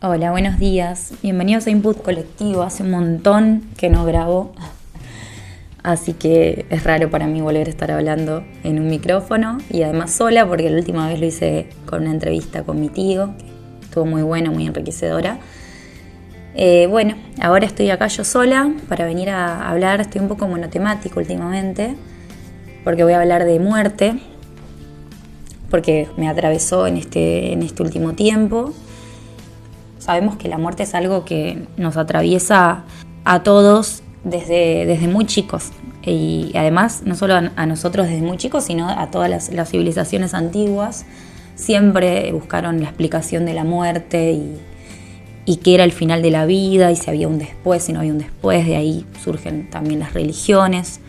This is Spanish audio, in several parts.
Hola, buenos días. Bienvenidos a Input Colectivo. Hace un montón que no grabo, así que es raro para mí volver a estar hablando en un micrófono y además sola, porque la última vez lo hice con una entrevista con mi tío, que estuvo muy buena, muy enriquecedora. Bueno, ahora estoy acá yo sola para venir a hablar. Estoy un poco monotemático últimamente, porque voy a hablar de muerte, porque me atravesó en este último tiempo. Sabemos que la muerte es algo que nos atraviesa a todos desde muy chicos. Y además, no solo a nosotros desde muy chicos, sino a todas las civilizaciones antiguas. Siempre buscaron la explicación de la muerte y qué era el final de la vida, y si había un después, si no había un después. De ahí surgen también las religiones,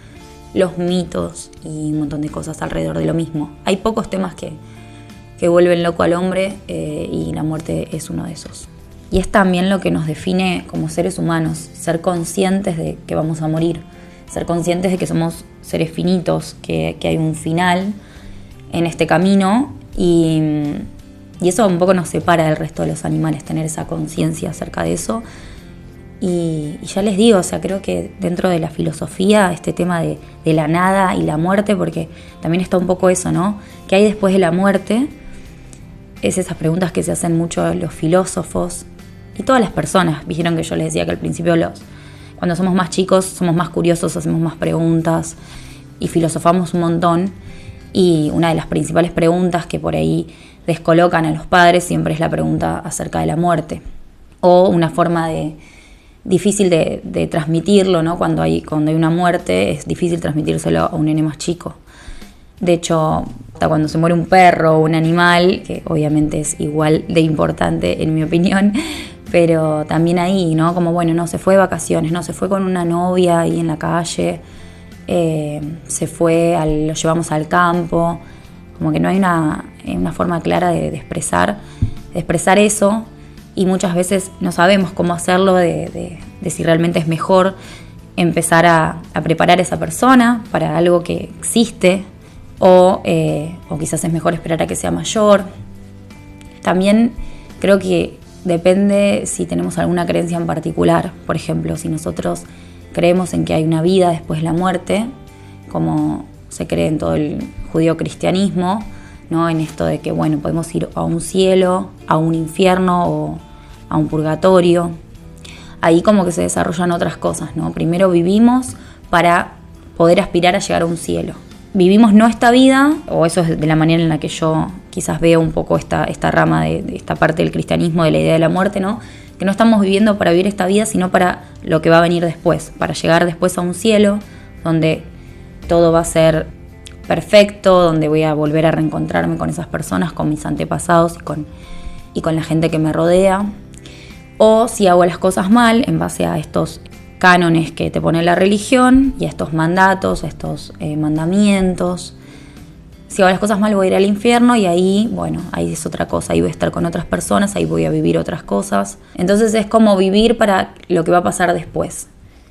los mitos y un montón de cosas alrededor de lo mismo. Hay pocos temas que vuelven loco al hombre y la muerte es uno de esos. Y es también lo que nos define como seres humanos, ser conscientes de que vamos a morir, ser conscientes de que somos seres finitos, que hay un final en este camino y eso un poco nos separa del resto de los animales, tener esa conciencia acerca de eso. Y ya les digo, creo que dentro de la filosofía, este tema de la nada y la muerte, porque también está un poco eso, ¿no? ¿Qué hay después de la muerte? Es esas preguntas que se hacen mucho los filósofos y todas las personas. Vieron que yo les decía que al principio cuando somos más chicos somos más curiosos, hacemos más preguntas y filosofamos un montón. Y una de las principales preguntas que por ahí descolocan a los padres siempre es la pregunta acerca de la muerte. O una forma difícil de transmitirlo, ¿no? Cuando hay una muerte es difícil transmitírselo a un nene más chico. De hecho, hasta cuando se muere un perro o un animal, que obviamente es igual de importante en mi opinión, pero también ahí, ¿no? Como bueno, no, se fue de vacaciones, no, se fue con una novia ahí en la calle, se fue, lo llevamos al campo, como que no hay una forma clara de expresar eso, y muchas veces no sabemos cómo hacerlo, de si realmente es mejor empezar a preparar a esa persona para algo que existe, o quizás es mejor esperar a que sea mayor. También creo que depende si tenemos alguna creencia en particular. Por ejemplo, si nosotros creemos en que hay una vida después de la muerte, como se cree en todo el judío-cristianismo, ¿no? En esto de que bueno, podemos ir a un cielo, a un infierno o a un purgatorio. Ahí como que se desarrollan otras cosas, ¿no? Primero vivimos para poder aspirar a llegar a un cielo. Vivimos no esta vida, o eso es de la manera en la que yo quizás veo un poco esta rama de esta parte del cristianismo, de la idea de la muerte, ¿no? Que no estamos viviendo para vivir esta vida, sino para lo que va a venir después, para llegar después a un cielo donde todo va a ser perfecto, donde voy a volver a reencontrarme con esas personas, con mis antepasados y con la gente que me rodea. O si hago las cosas mal, en base a estos cánones que te pone la religión y a estos mandatos, a estos mandamientos. Si hago las cosas mal voy a ir al infierno y ahí, bueno, ahí es otra cosa, ahí voy a estar con otras personas, ahí voy a vivir otras cosas. Entonces es como vivir para lo que va a pasar después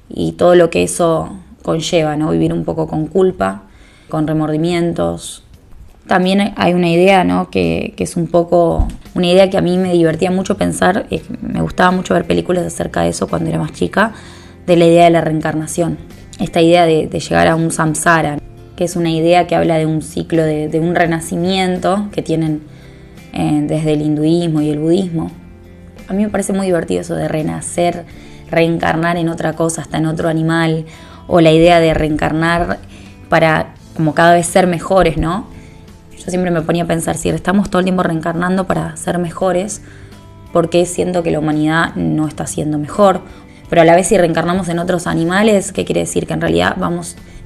y todo lo que eso conlleva, ¿no? Vivir un poco con culpa, con remordimientos. También hay una idea, ¿no? que es un poco una idea que a mí me divertía mucho pensar, me gustaba mucho ver películas acerca de eso cuando era más chica, de la idea de la reencarnación. Esta idea de llegar a un samsara, que es una idea que habla de un ciclo, de un renacimiento que tienen desde el hinduismo y el budismo. A mí me parece muy divertido eso de renacer, reencarnar en otra cosa, hasta en otro animal, o la idea de reencarnar para como cada vez ser mejores, ¿no? Yo siempre me ponía a pensar, si estamos todo el tiempo reencarnando para ser mejores, ¿por qué siento que la humanidad no está siendo mejor? Pero a la vez si reencarnamos en otros animales, ¿qué quiere decir? Que en realidad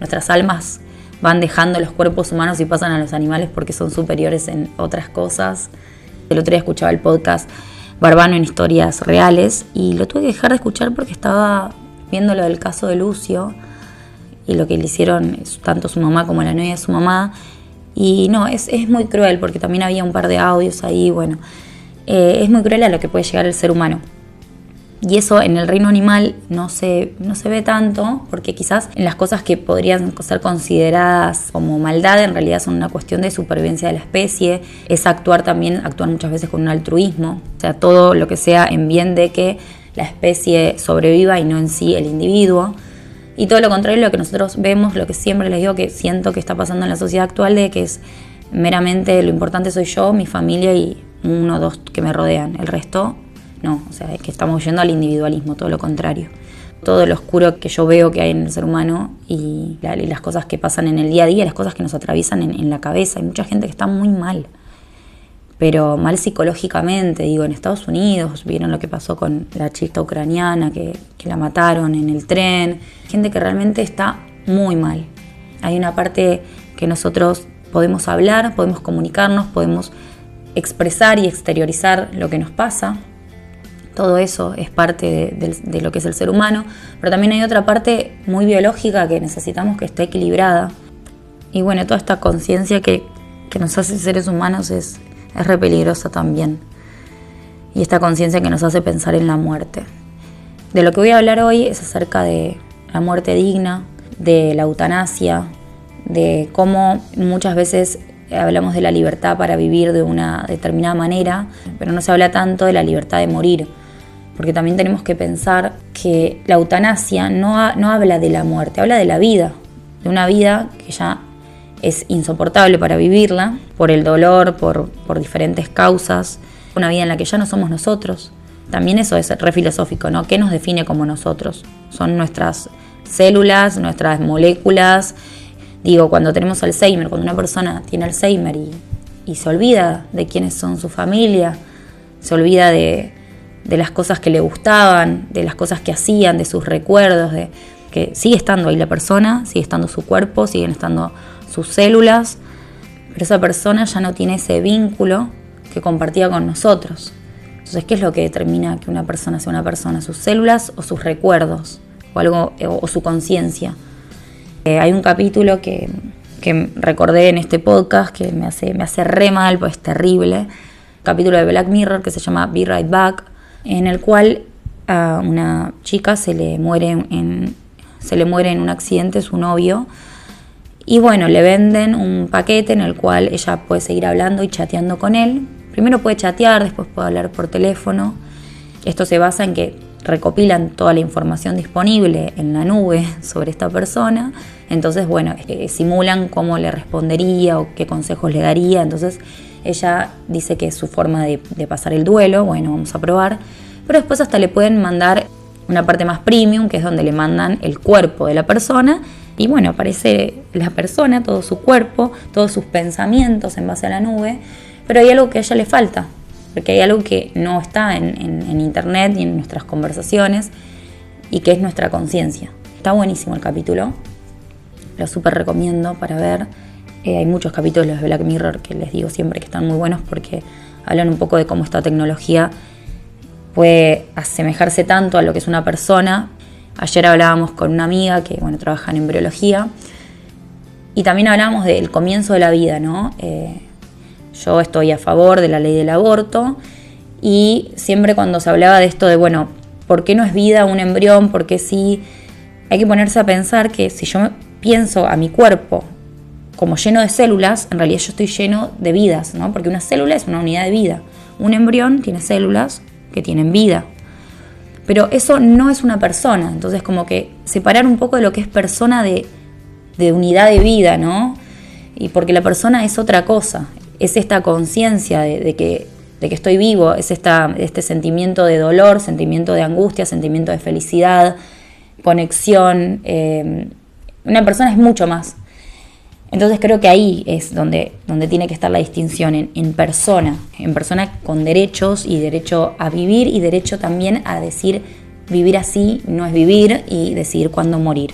nuestras almas van dejando los cuerpos humanos y pasan a los animales porque son superiores en otras cosas. El otro día escuchaba el podcast Barbano en Historias Reales y lo tuve que dejar de escuchar porque estaba viendo lo del caso de Lucio y lo que le hicieron tanto su mamá como la novia de su mamá. Y no, es muy cruel porque también había un par de audios ahí, bueno. Es muy cruel a lo que puede llegar el ser humano. Y eso en el reino animal no se ve tanto, porque quizás en las cosas que podrían ser consideradas como maldad, en realidad son una cuestión de supervivencia de la especie. Es actúan muchas veces con un altruismo, o sea, todo lo que sea en bien de que la especie sobreviva y no en sí el individuo. Y todo lo contrario, lo que nosotros vemos, lo que siempre les digo que siento que está pasando en la sociedad actual, de que es meramente lo importante soy yo, mi familia y 1 o 2 que me rodean, el resto no, o sea, es que estamos yendo al individualismo, todo lo contrario. Todo lo oscuro que yo veo que hay en el ser humano y las cosas que pasan en el día a día, las cosas que nos atraviesan en la cabeza. Hay mucha gente que está muy mal, pero mal psicológicamente. Digo, en Estados Unidos vieron lo que pasó con la chica ucraniana que la mataron en el tren. Gente que realmente está muy mal. Hay una parte que nosotros podemos hablar, podemos comunicarnos, podemos expresar y exteriorizar lo que nos pasa. Todo eso es parte de lo que es el ser humano, pero también hay otra parte muy biológica que necesitamos que esté equilibrada. Y bueno, toda esta conciencia que nos hace seres humanos es re peligrosa también. Y esta conciencia que nos hace pensar en la muerte. De lo que voy a hablar hoy es acerca de la muerte digna, de la eutanasia, de cómo muchas veces hablamos de la libertad para vivir de una determinada manera, pero no se habla tanto de la libertad de morir. Porque también tenemos que pensar que la eutanasia no habla de la muerte, habla de la vida, de una vida que ya es insoportable para vivirla, por el dolor, por diferentes causas, una vida en la que ya no somos nosotros. También eso es re filosófico, ¿no? ¿Qué nos define como nosotros? Son nuestras células, nuestras moléculas. Digo, cuando tenemos Alzheimer, cuando una persona tiene Alzheimer y se olvida de quiénes son su familia, se olvida de las cosas que le gustaban, de las cosas que hacían, de sus recuerdos, de que sigue estando ahí la persona, sigue estando su cuerpo, siguen estando sus células, pero esa persona ya no tiene ese vínculo que compartía con nosotros. Entonces, ¿qué es lo que determina que una persona sea una persona? ¿Sus células o sus recuerdos? O su conciencia. Hay un capítulo que recordé en este podcast que me hace re mal, pues es terrible. Capítulo de Black Mirror que se llama Be Right Back, en el cual a una chica se le muere en un accidente su novio. Y bueno, le venden un paquete en el cual ella puede seguir hablando y chateando con él. Primero puede chatear, después puede hablar por teléfono. Esto se basa en que recopilan toda la información disponible en la nube sobre esta persona. Entonces, bueno, simulan cómo le respondería o qué consejos le daría. Entonces, ella dice que es su forma de pasar el duelo. Bueno, vamos a probar. Pero después hasta le pueden mandar una parte más premium, que es donde le mandan el cuerpo de la persona. Y bueno, aparece la persona, todo su cuerpo, todos sus pensamientos en base a la nube. Pero hay algo que a ella le falta, porque hay algo que no está en internet y en nuestras conversaciones, y que es nuestra conciencia. Está buenísimo el capítulo, lo súper recomiendo para ver. Hay muchos capítulos de Black Mirror que les digo siempre que están muy buenos, porque hablan un poco de cómo esta tecnología puede asemejarse tanto a lo que es una persona. Ayer hablábamos con una amiga que trabaja en embriología, y también hablábamos del comienzo de la vida, ¿no? Yo estoy a favor de la ley del aborto, y siempre cuando se hablaba de esto de, ¿por qué no es vida un embrión? ¿Por qué sí? Hay que ponerse a pensar que si yo pienso a mi cuerpo como lleno de células, en realidad yo estoy lleno de vidas, ¿no? Porque una célula es una unidad de vida. Un embrión tiene células que tienen vida. Pero eso no es una persona. Entonces, como que separar un poco de lo que es persona de unidad de vida, ¿no? Y porque la persona es otra cosa. Es esta conciencia de que estoy vivo, es este sentimiento de dolor, sentimiento de angustia, sentimiento de felicidad, conexión. Una persona es mucho más. Entonces creo que ahí es donde tiene que estar la distinción, en persona con derechos, y derecho a vivir, y derecho también a decir vivir así no es vivir, y decidir cuándo morir.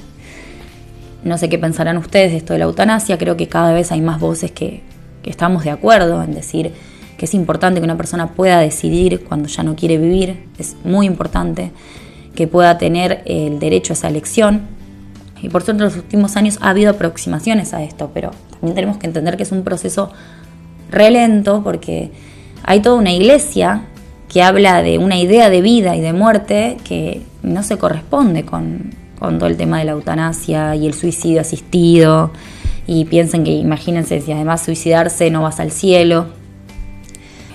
No sé qué pensarán ustedes de esto de la eutanasia. Creo que cada vez hay más voces que estamos de acuerdo en decir que es importante que una persona pueda decidir cuando ya no quiere vivir. Es muy importante que pueda tener el derecho a esa elección. Y por suerte en los últimos años ha habido aproximaciones a esto, pero también tenemos que entender que es un proceso re lento, porque hay toda una iglesia que habla de una idea de vida y de muerte que no se corresponde con todo el tema de la eutanasia y el suicidio asistido. Y piensen que, imagínense, si además suicidarse no vas al cielo.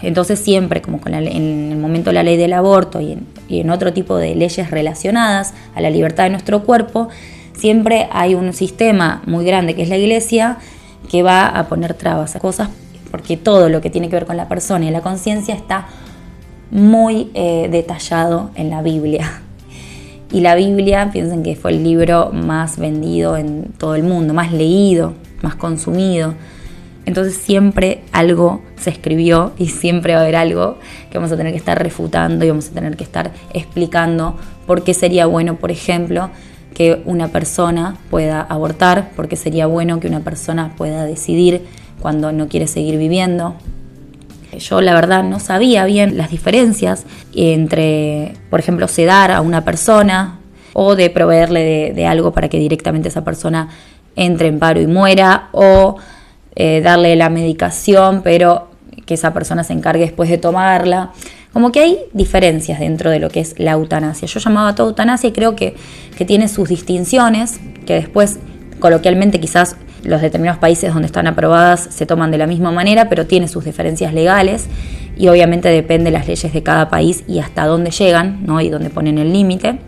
Entonces siempre, como en el momento de la ley del aborto y en otro tipo de leyes relacionadas a la libertad de nuestro cuerpo, siempre hay un sistema muy grande que es la Iglesia que va a poner trabas a cosas, porque todo lo que tiene que ver con la persona y la conciencia está muy detallado en la Biblia. Y la Biblia, piensen que fue el libro más vendido en todo el mundo, más leído, más consumido. Entonces siempre algo se escribió y siempre va a haber algo que vamos a tener que estar refutando y vamos a tener que estar explicando por qué sería bueno, por ejemplo, que una persona pueda abortar, por qué sería bueno que una persona pueda decidir cuando no quiere seguir viviendo. Yo la verdad no sabía bien las diferencias entre, por ejemplo, sedar a una persona o de proveerle de algo para que directamente esa persona entre en paro y muera, o darle la medicación pero que esa persona se encargue después de tomarla. Como que hay diferencias dentro de lo que es la eutanasia. Yo llamaba todo eutanasia y creo que tiene sus distinciones, que después coloquialmente quizás los determinados países donde están aprobadas se toman de la misma manera, pero tiene sus diferencias legales y obviamente depende de las leyes de cada país y hasta dónde llegan, ¿no? Y dónde ponen el límite.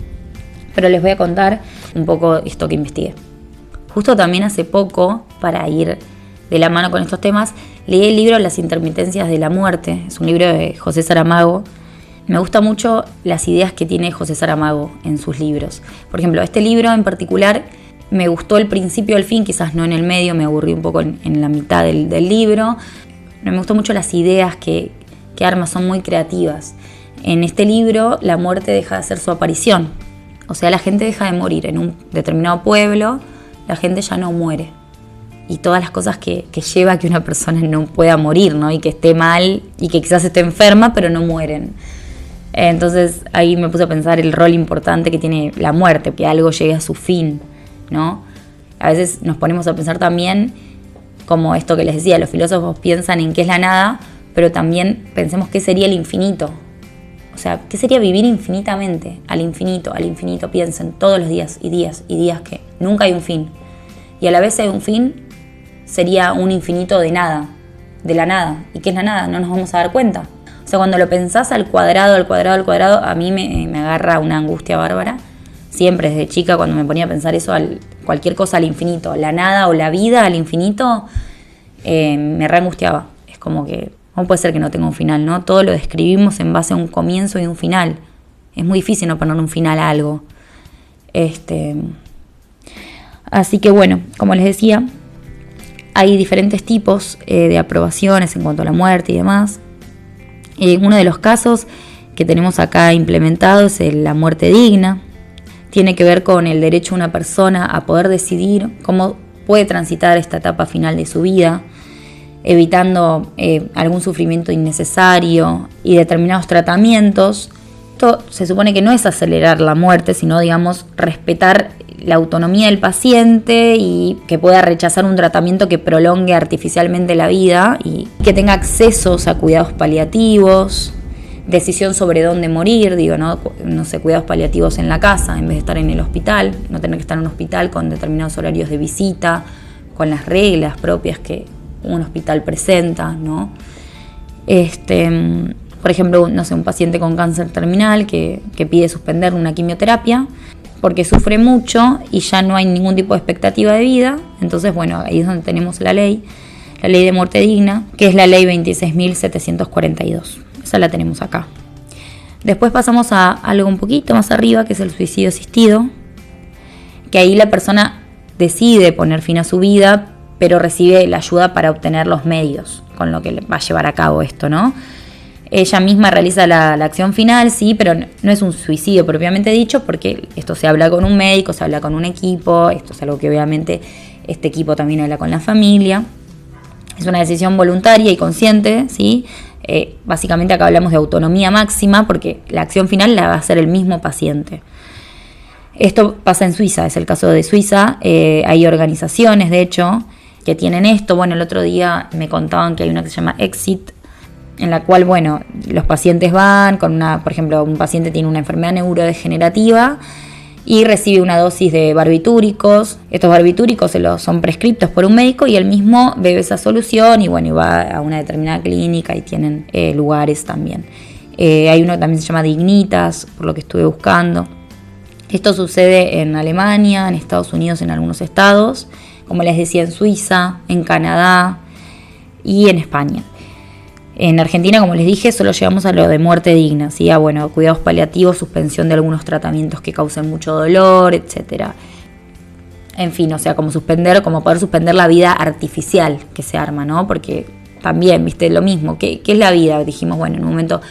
Pero les voy a contar un poco esto que investigué. Justo también hace poco, para ir de la mano con estos temas, leí el libro Las intermitencias de la muerte. Es un libro de José Saramago. Me gustan mucho las ideas que tiene José Saramago en sus libros. Por ejemplo, este libro en particular me gustó el principio al fin, quizás no en el medio, me aburrí un poco en la mitad del libro. Pero me gustó mucho las ideas que arma, son muy creativas. En este libro la muerte deja de hacer su aparición. O sea, la gente deja de morir. En un determinado pueblo la gente ya no muere. Y todas las cosas que lleva a que una persona no pueda morir, ¿no? Y que esté mal y que quizás esté enferma, pero no mueren. Entonces ahí me puse a pensar el rol importante que tiene la muerte, que algo llegue a su fin, ¿no? A veces nos ponemos a pensar también, como esto que les decía, los filósofos piensan en qué es la nada, pero también pensemos qué sería el infinito. O sea, ¿qué sería vivir infinitamente? Al infinito, piensen todos los días y días y días que nunca hay un fin. Y a la vez hay un fin, sería un infinito de nada, de la nada. ¿Y qué es la nada? No nos vamos a dar cuenta. O sea, cuando lo pensás al cuadrado, a mí me agarra una angustia bárbara. Siempre desde chica, cuando me ponía a pensar eso, cualquier cosa al infinito, la nada o la vida al infinito, me reangustiaba. Es como que, ¿cómo puede ser que no tenga un final, no? Todo lo describimos en base a un comienzo y un final. Es muy difícil no poner un final a algo. Así que bueno, como les decía, hay diferentes tipos de aprobaciones en cuanto a la muerte y demás. Uno de los casos que tenemos acá implementado es la muerte digna. Tiene que ver con el derecho de una persona a poder decidir cómo puede transitar esta etapa final de su vida, evitando algún sufrimiento innecesario y determinados tratamientos. Esto se supone que no es acelerar la muerte, sino, digamos, respetar la autonomía del paciente y que pueda rechazar un tratamiento que prolongue artificialmente la vida y que tenga accesos a cuidados paliativos, decisión sobre dónde morir, no sé, cuidados paliativos en la casa en vez de estar en el hospital, no tener que estar en un hospital con determinados horarios de visita, con las reglas propias que un hospital presenta, ¿no? Por ejemplo, no sé, un paciente con cáncer terminal que pide suspender una quimioterapia porque sufre mucho y ya no hay ningún tipo de expectativa de vida. Entonces, bueno, ahí es donde tenemos la ley de muerte digna, que es la ley 26.742. Esa la tenemos acá. Después pasamos a algo un poquito más arriba, que es el suicidio asistido, que ahí la persona decide poner fin a su vida, pero recibe la ayuda para obtener los medios con lo que va a llevar a cabo esto, ¿no? Ella misma realiza la acción final, sí, pero no es un suicidio propiamente dicho, porque esto se habla con un médico, se habla con un equipo, esto es algo que obviamente este equipo también habla con la familia. Es una decisión voluntaria y consciente, ¿sí? Básicamente acá hablamos de autonomía máxima, porque la acción final la va a hacer el mismo paciente. Esto pasa en Suiza, es el caso de Suiza. Hay organizaciones, de hecho, que tienen esto. Bueno, el otro día me contaban que hay una que se llama Exit, en la cual, bueno, los pacientes van con por ejemplo, un paciente tiene una enfermedad neurodegenerativa y recibe una dosis de barbitúricos. Estos barbitúricos son prescriptos por un médico y él mismo bebe esa solución y bueno, y va a una determinada clínica y tienen lugares también. Hay uno que también se llama Dignitas, por lo que estuve buscando. Esto sucede en Alemania, en Estados Unidos, en algunos estados, como les decía, en Suiza, en Canadá y en España. En Argentina, como les dije, solo llegamos a lo de muerte digna, ¿sí? A cuidados paliativos, suspensión de algunos tratamientos que causen mucho dolor, etcétera. En fin, o sea, como poder suspender la vida artificial que se arma, ¿no? Porque también, viste, lo mismo, ¿qué es la vida? Dijimos, bueno, en un momento,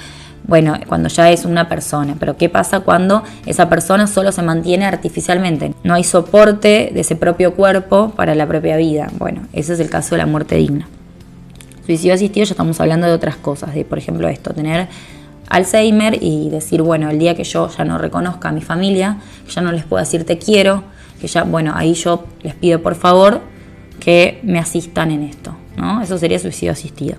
bueno, cuando ya es una persona, pero ¿qué pasa cuando esa persona solo se mantiene artificialmente? No hay soporte de ese propio cuerpo para la propia vida. Bueno, ese es el caso de la muerte digna. Suicidio asistido ya estamos hablando de otras cosas, de por ejemplo esto, tener Alzheimer y decir, bueno, el día que yo ya no reconozca a mi familia, que ya no les puedo decir te quiero, que ya, bueno, ahí yo les pido por favor que me asistan en esto, ¿no? Eso sería suicidio asistido.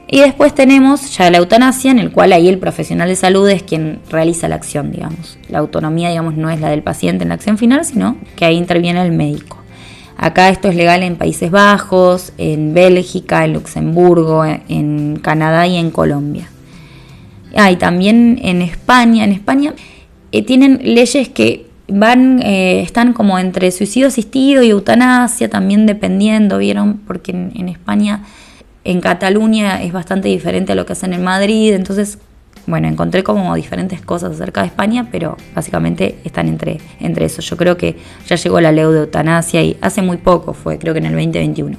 Y después tenemos ya la eutanasia, en el cual ahí el profesional de salud es quien realiza la acción, digamos. La autonomía, digamos, no es la del paciente en la acción final, sino que ahí interviene el médico. Acá esto es legal en Países Bajos, en Bélgica, en Luxemburgo, en Canadá y en Colombia. Y también en España. En España tienen leyes que están como entre suicidio asistido y eutanasia, también dependiendo, ¿vieron? Porque en España, en Cataluña es bastante diferente a lo que hacen en Madrid, entonces, bueno, encontré como diferentes cosas acerca de España, pero básicamente están entre eso. Yo creo que ya llegó la ley de eutanasia y hace muy poco fue, creo que en el 2021.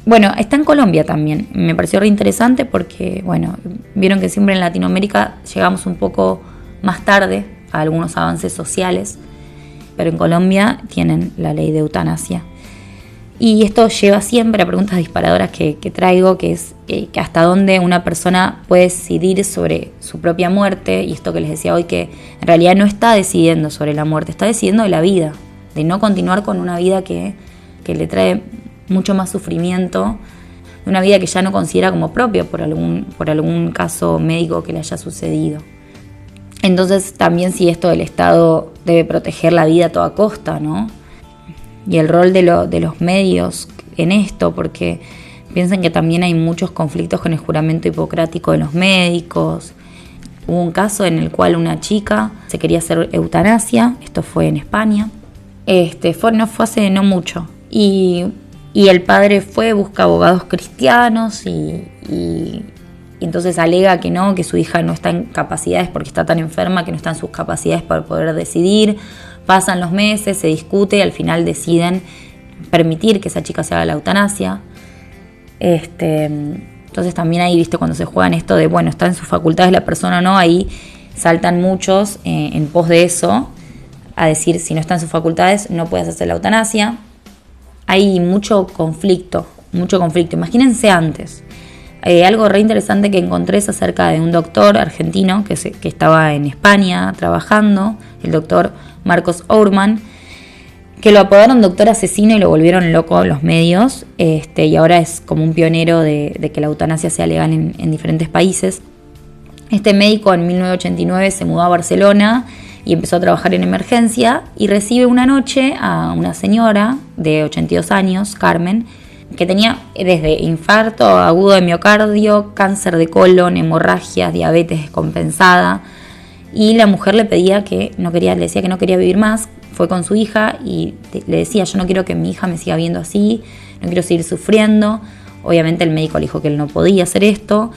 Bueno, está en Colombia también. Me pareció re interesante porque, bueno, vieron que siempre en Latinoamérica llegamos un poco más tarde a algunos avances sociales, pero en Colombia tienen la ley de eutanasia. Y esto lleva siempre a preguntas disparadoras que traigo, que es que hasta dónde una persona puede decidir sobre su propia muerte, y esto que les decía hoy, que en realidad no está decidiendo sobre la muerte, está decidiendo de la vida, de no continuar con una vida que le trae mucho más sufrimiento, de una vida que ya no considera como propia por algún caso médico que le haya sucedido. Entonces también si esto del Estado debe proteger la vida a toda costa, ¿no? Y el rol de los medios en esto, porque piensan que también hay muchos conflictos con el juramento hipocrático de los médicos. Hubo un caso en el cual una chica se quería hacer eutanasia, esto fue en España, fue hace no mucho, y el padre busca abogados cristianos y entonces alega que no, que su hija no está en capacidades porque está tan enferma que no está en sus capacidades para poder decidir. Pasan los meses, se discute y al final deciden permitir que esa chica se haga la eutanasia. Entonces también ahí, viste, cuando se juegan esto de, bueno, está en sus facultades la persona o no, ahí saltan muchos en pos de eso, a decir, si no está en sus facultades, no puedes hacer la eutanasia. Hay mucho conflicto. Imagínense antes. Algo re interesante que encontré es acerca de un doctor argentino que estaba en España trabajando, el doctor Marcos Ourman, que lo apodaron doctor asesino y lo volvieron loco los medios, y ahora es como un pionero de que la eutanasia sea legal en diferentes países. Este médico en 1989 se mudó a Barcelona y empezó a trabajar en emergencia y recibe una noche a una señora de 82 años, Carmen, que tenía desde infarto agudo de miocardio, cáncer de colon, hemorragias, diabetes descompensada, y la mujer le decía que no quería vivir más. Fue con su hija y le decía, yo no quiero que mi hija me siga viendo así, no quiero seguir sufriendo. Obviamente el médico le dijo que él no podía hacer esto.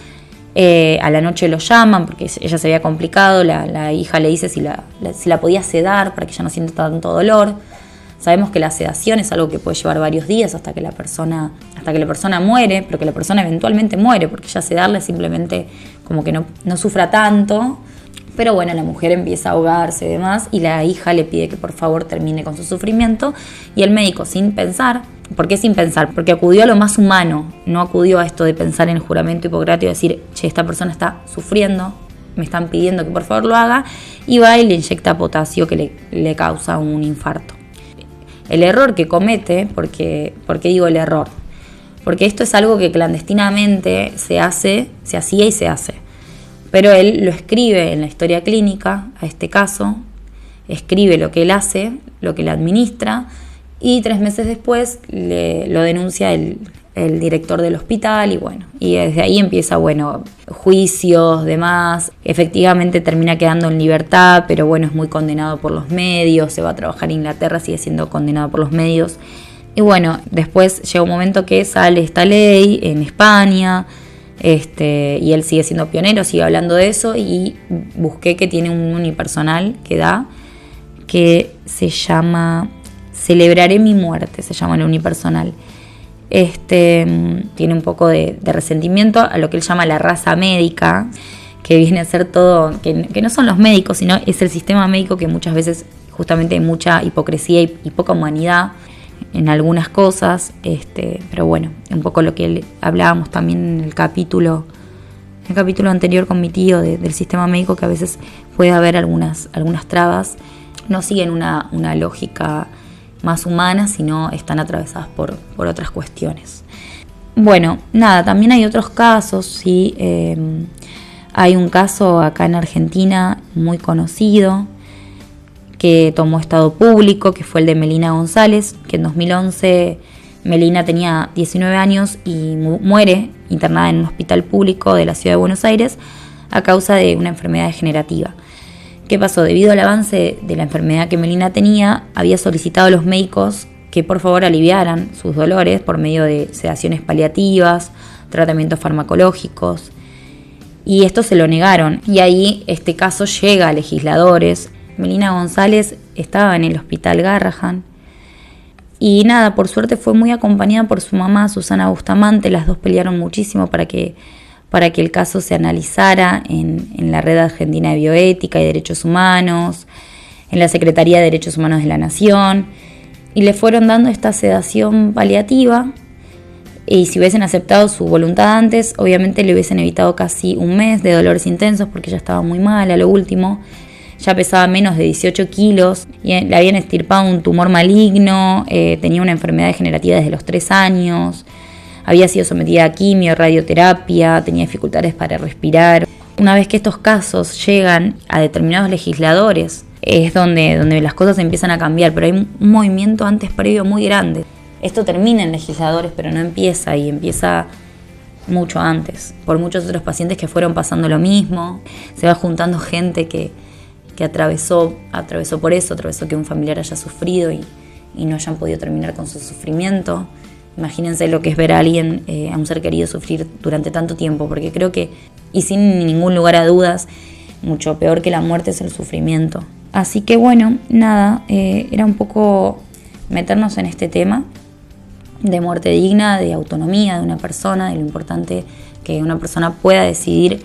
A la noche lo llaman porque ella se había complicado, la hija le dice si la podía sedar para que ella no sienta tanto dolor. Sabemos que la sedación es algo que puede llevar varios días hasta que la persona muere, pero que la persona eventualmente muere, porque ya sedarle simplemente como que no sufra tanto. Pero bueno, la mujer empieza a ahogarse y demás, y la hija le pide que por favor termine con su sufrimiento, y el médico sin pensar. ¿Por qué sin pensar? Porque acudió a lo más humano, no acudió a esto de pensar en el juramento hipocrático y decir, che, esta persona está sufriendo, me están pidiendo que por favor lo haga, y va y le inyecta potasio que le causa un infarto. El error que comete, ¿por qué digo el error? porque esto es algo que clandestinamente se hacía y se hace. Pero él lo escribe en la historia clínica, a este caso, escribe lo que él hace, lo que le administra, y 3 meses después lo denuncia el director del hospital, y desde ahí empieza, juicios, demás. Efectivamente termina quedando en libertad, pero es muy condenado por los medios, se va a trabajar a Inglaterra, sigue siendo condenado por los medios. Y después llega un momento que sale esta ley en España, y él sigue siendo pionero, sigue hablando de eso, y busqué que tiene un unipersonal que se llama Celebraré mi muerte, se llama el unipersonal. Tiene un poco de resentimiento a lo que él llama la raza médica, que viene a ser todo, que no son los médicos, sino es el sistema médico, que muchas veces justamente hay mucha hipocresía y poca humanidad en algunas cosas, pero un poco lo que hablábamos también en el capítulo anterior con mi tío del sistema médico, que a veces puede haber algunas trabas, no siguen una lógica más humana, sino están atravesadas por otras cuestiones. También hay otros casos, sí. Hay un caso acá en Argentina muy conocido, que tomó estado público, que fue el de Melina González, que en 2011 Melina tenía 19 años y muere internada en un hospital público de la ciudad de Buenos Aires a causa de una enfermedad degenerativa. ¿Qué pasó? Debido al avance de la enfermedad que Melina tenía, había solicitado a los médicos que por favor aliviaran sus dolores por medio de sedaciones paliativas, tratamientos farmacológicos, y esto se lo negaron, y ahí este caso llega a legisladores. Melina González estaba en el hospital Garrahan, y por suerte fue muy acompañada por su mamá, Susana Bustamante. Las dos pelearon muchísimo para que el caso se analizara en la Red Argentina de Bioética y Derechos Humanos, en la Secretaría de Derechos Humanos de la Nación, y le fueron dando esta sedación paliativa, y si hubiesen aceptado su voluntad antes, obviamente le hubiesen evitado casi un mes de dolores intensos, porque ella estaba muy mal a lo último. Ya pesaba menos de 18 kilos, y le habían extirpado un tumor maligno, tenía una enfermedad degenerativa desde los 3 años, había sido sometida a quimio, radioterapia, tenía dificultades para respirar. Una vez que estos casos llegan a determinados legisladores, es donde las cosas empiezan a cambiar, pero hay un movimiento antes previo muy grande. Esto termina en legisladores, pero no empieza ahí, empieza mucho antes, por muchos otros pacientes que fueron pasando lo mismo. Se va juntando gente que atravesó por eso, atravesó que un familiar haya sufrido y no hayan podido terminar con su sufrimiento. Imagínense lo que es ver a alguien, a un ser querido, sufrir durante tanto tiempo, porque creo que, y sin ningún lugar a dudas, mucho peor que la muerte es el sufrimiento. Así que era un poco meternos en este tema de muerte digna, de autonomía de una persona, de lo importante que una persona pueda decidir,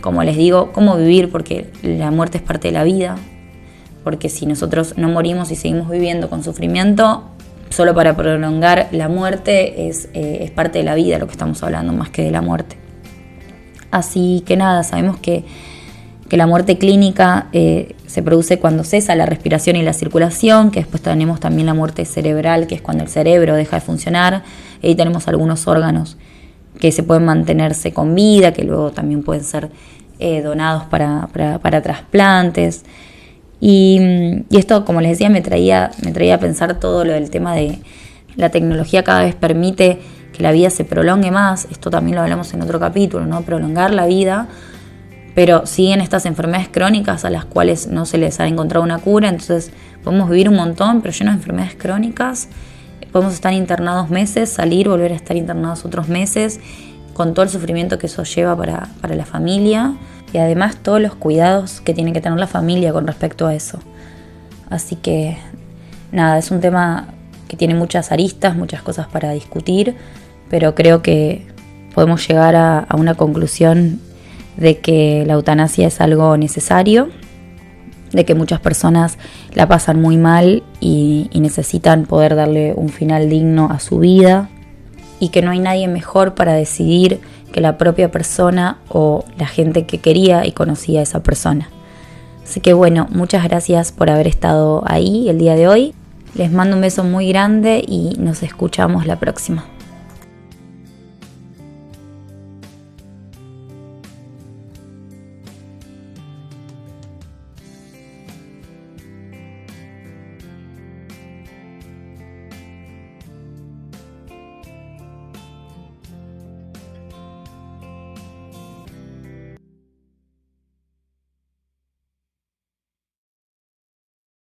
como les digo, cómo vivir, porque la muerte es parte de la vida, porque si nosotros no morimos y seguimos viviendo con sufrimiento, solo para prolongar la muerte, es parte de la vida lo que estamos hablando, más que de la muerte. Así que sabemos que la muerte clínica se produce cuando cesa la respiración y la circulación, que después tenemos también la muerte cerebral, que es cuando el cerebro deja de funcionar, y ahí tenemos algunos órganos que se pueden mantenerse con vida, que luego también pueden ser donados para trasplantes. Y esto, como les decía, me traía a pensar todo lo del tema de la tecnología. Cada vez permite que la vida se prolongue más. Esto también lo hablamos en otro capítulo, ¿no? Prolongar la vida, pero siguen estas enfermedades crónicas a las cuales no se les ha encontrado una cura. Entonces podemos vivir un montón, pero llenos de enfermedades crónicas. Podemos estar internados meses, salir, volver a estar internados otros meses, con todo el sufrimiento que eso lleva para la familia, y además todos los cuidados que tiene que tener la familia con respecto a eso. Así que es un tema que tiene muchas aristas, muchas cosas para discutir, pero creo que podemos llegar a una conclusión de que la eutanasia es algo necesario, de que muchas personas la pasan muy mal y necesitan poder darle un final digno a su vida, y que no hay nadie mejor para decidir que la propia persona o la gente que quería y conocía a esa persona. Así que muchas gracias por haber estado ahí el día de hoy. Les mando un beso muy grande y nos escuchamos la próxima.